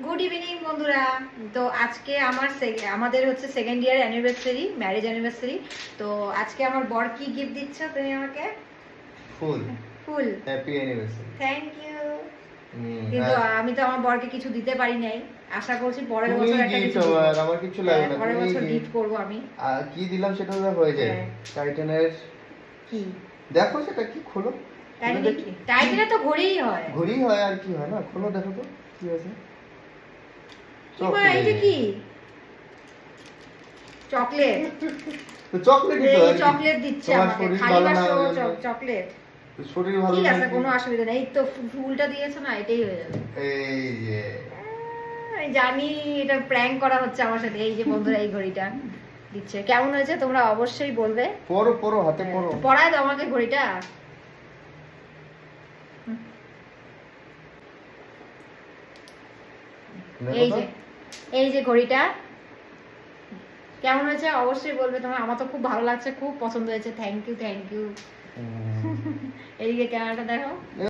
Good evening বন্ধুরা। তো আজকে আমাদের হচ্ছে second year anniversary, marriage anniversary. তো আজকে আমার বর কি গিফট দিচ্ছ তুমি আমাকে? ফুল। ফুল। Happy anniversary. Thank you. কিন্তু আমি তো আমার বরকে কিছু দিতে পারি নাই। আশা করছি পরের তুমি বছর একটা গিফট কিছু দিব। আমার কিছু লাগবে না, পরের তুমি বছর গিফট করব আমি। কি দিলাম সেটা তো হয়ে যায়। হ্যাঁ। টাইটানের কি দেখো সেটা কি, খোলো। টাইটেনে তো ঘড়িই হয়। ঘড়ি হয় আর কি হয় না, খোলো দেখো তো কি আছে। কি মা এটা কি? চকলেট। তো চকলেটই তো, এই চকলেট দিচ্ছে তোমার আমাকে, শরীর খালি ভালো মাত্র না, চকলেট। শরীর ভালো ঠিক না আছে, কি? কোনো অসুবিধা নেই। এই তো ফুলটা দিয়েছো না, এটাই হয়ে যাবে। এই যে আমি জানি এটা প্র্যাঙ্ক করা হচ্ছে আমার সাথে। এই যে বন্ধুরা এই ঘড়িটা দিচ্ছে, কেমন হয়েছে তোমরা অবশ্যই বলবে। পরো পরো, হাতে পরো। পরায় দাও আমাকে ঘড়িটা। এই যে এই যে ঘড়িটা কেমন হয়েছে অবশ্যই বলবে তোমরা। আমার তো খুব ভালো লাগছে, খুব পছন্দ হয়েছে। Thank you thank you. এদিকে ক্যামেরাটা দেখো।